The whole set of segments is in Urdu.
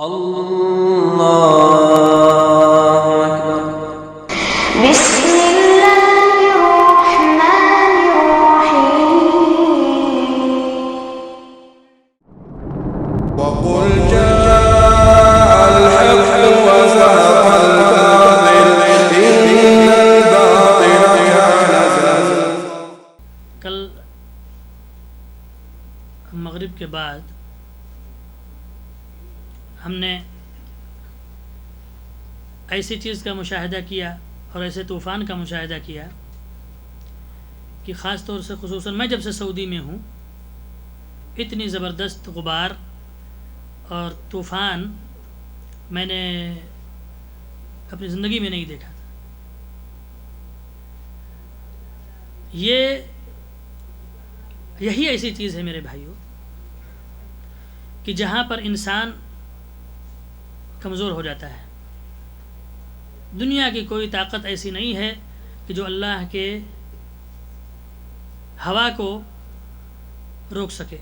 اللہ اکبر۔ بسم اللہ الرحمن الرحیم۔ وقل جاء الحق وزهق الباطل إن الباطل كان زهوقا۔ کل مغرب کے بعد ہم نے ایسی چیز کا مشاہدہ کیا اور ایسے طوفان کا مشاہدہ کیا کہ خاص طور سے خصوصاً میں جب سے سعودی میں ہوں اتنی زبردست غبار اور طوفان میں نے اپنی زندگی میں نہیں دیکھا تھا۔ یہی ایسی چیز ہے میرے بھائیوں کہ جہاں پر انسان کمزور ہو جاتا ہے۔ دنیا کی کوئی طاقت ایسی نہیں ہے کہ جو اللہ کے ہوا کو روک سکے۔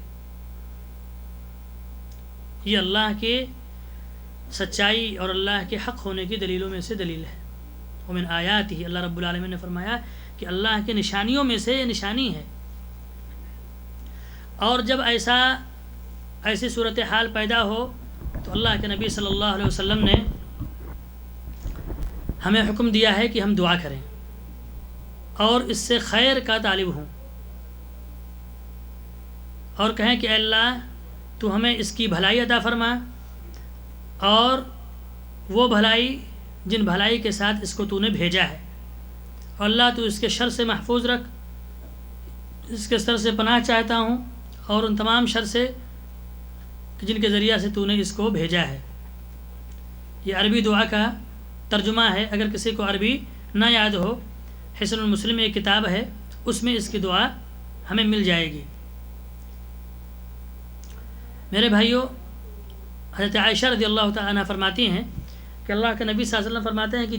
یہ اللہ کے سچائی اور اللہ کے حق ہونے کی دلیلوں میں سے دلیل ہے۔ ومن آیاتہ، اللہ رب العالمین نے فرمایا کہ اللہ کے نشانیوں میں سے یہ نشانی ہے۔ اور جب ایسی صورتحال پیدا ہو تو اللہ کے نبی صلی اللہ علیہ وسلم نے ہمیں حکم دیا ہے کہ ہم دعا کریں اور اس سے خیر کا طالب ہوں اور کہیں کہ اے اللہ تو ہمیں اس کی بھلائی عطا فرما، اور وہ بھلائی جن بھلائی کے ساتھ اس کو تو نے بھیجا ہے، اور اللہ تو اس کے شر سے محفوظ رکھ، اس کے شر سے پناہ چاہتا ہوں، اور ان تمام شر سے جن کے ذریعہ سے تو نے اس کو بھیجا ہے۔ یہ عربی دعا کا ترجمہ ہے۔ اگر کسی کو عربی نہ یاد ہو، حسن المسلم ایک کتاب ہے، اس میں اس کی دعا ہمیں مل جائے گی۔ میرے بھائیوں، حضرت عائشہ رضی اللہ تعالیٰ عنہ فرماتی ہیں کہ اللہ کے نبی صلی اللہ علیہ وسلم فرماتے ہیں کہ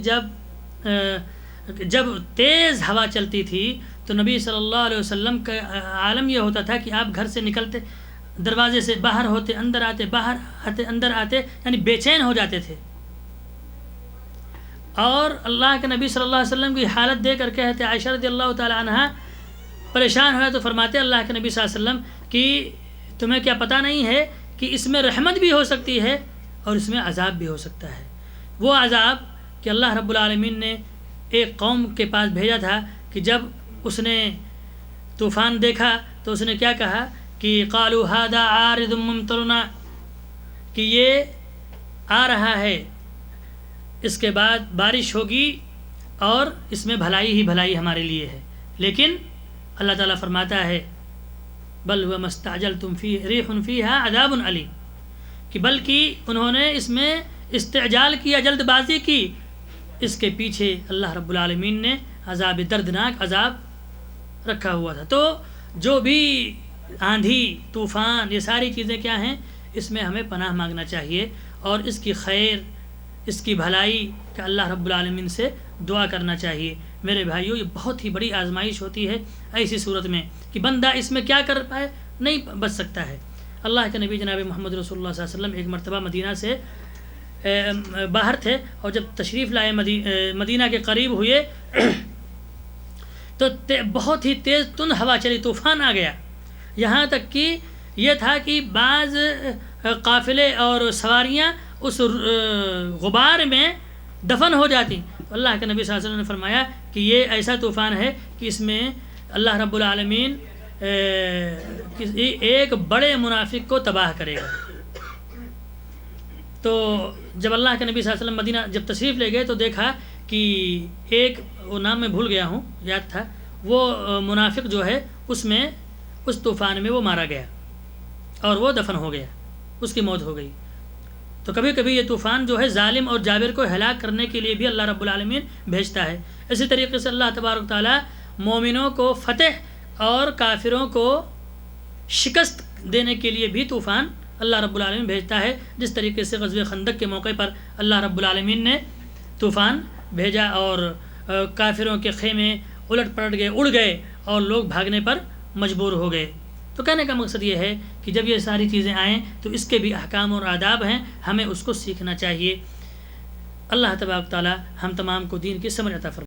جب تیز ہوا چلتی تھی تو نبی صلی اللہ علیہ وسلم کا عالم یہ ہوتا تھا کہ آپ گھر سے نکلتے، دروازے سے باہر ہوتے، اندر آتے، باہر آتے، اندر آتے، یعنی بے چین ہو جاتے تھے۔ اور اللہ کے نبی صلی اللہ علیہ وسلم کی حالت دیکھ کر کہتے عائشہ رضی اللہ تعالی عنہ پریشان ہوئے تو فرماتے اللہ کے نبی صلی اللہ علیہ وسلم کہ تمہیں کیا پتہ نہیں ہے کہ اس میں رحمت بھی ہو سکتی ہے اور اس میں عذاب بھی ہو سکتا ہے۔ وہ عذاب کہ اللہ رب العالمین نے ایک قوم کے پاس بھیجا تھا کہ جب اس نے طوفان دیکھا تو اس نے کیا کہا کہ قالوا هذا عارض ممطرنا، کہ یہ آ رہا ہے، اس کے بعد بارش ہوگی اور اس میں بھلائی ہی بھلائی ہمارے لیے ہے۔ لیکن اللہ تعالیٰ فرماتا ہے بل هو ما استعجلتم فيه ريح فيها عذاب علیم، کہ بلکہ انہوں نے اس میں استعجال کیا، جلد بازی کی، اس کے پیچھے اللہ رب العالمین نے عذاب دردناک عذاب رکھا ہوا تھا۔ تو جو بھی آندھی، طوفان، یہ ساری چیزیں کیا ہیں، اس میں ہمیں پناہ مانگنا چاہیے اور اس کی خیر، اس کی بھلائی کا اللہ رب العالمین سے دعا کرنا چاہیے۔ میرے بھائیوں، یہ بہت ہی بڑی آزمائش ہوتی ہے ایسی صورت میں کہ بندہ اس میں کیا کر پائے، نہیں بچ سکتا ہے۔ اللہ کے نبی جناب محمد رسول اللہ صلی اللہ علیہ وسلم ایک مرتبہ مدینہ سے باہر تھے اور جب تشریف لائے مدینہ کے قریب ہوئے تو بہت ہی تیز تند ہوا چلی، طوفان آ گیا، یہاں تک کہ یہ تھا کہ بعض قافلے اور سواریاں اس غبار میں دفن ہو جاتی۔ اللہ کے نبی صلی اللہ علیہ وسلم نے فرمایا کہ یہ ایسا طوفان ہے کہ اس میں اللہ رب العالمین ایک بڑے منافق کو تباہ کرے گا۔ تو جب اللہ کے نبی صلی اللہ علیہ وسلم مدینہ جب تشریف لے گئے تو دیکھا کہ ایک، وہ نام میں بھول گیا ہوں، یاد تھا، وہ منافق جو ہے اس طوفان میں وہ مارا گیا اور وہ دفن ہو گیا، اس کی موت ہو گئی۔ تو کبھی کبھی یہ طوفان جو ہے ظالم اور جابر کو ہلاک کرنے کے لیے بھی اللہ رب العالمین بھیجتا ہے۔ اسی طریقے سے اللہ تبارک تعالیٰ مومنوں کو فتح اور کافروں کو شکست دینے کے لیے بھی طوفان اللہ رب العالمین بھیجتا ہے، جس طریقے سے غزوہ خندق کے موقع پر اللہ رب العالمین نے طوفان بھیجا اور کافروں کے خیمے الٹ پلٹ گئے، اڑ گئے اور لوگ بھاگنے پر مجبور ہو گئے۔ تو کہنے کا مقصد یہ ہے کہ جب یہ ساری چیزیں آئیں تو اس کے بھی احکام اور آداب ہیں، ہمیں اس کو سیکھنا چاہیے۔ اللہ تبارک و تعالی ہم تمام کو دین کی سمجھ عطا فرمائے۔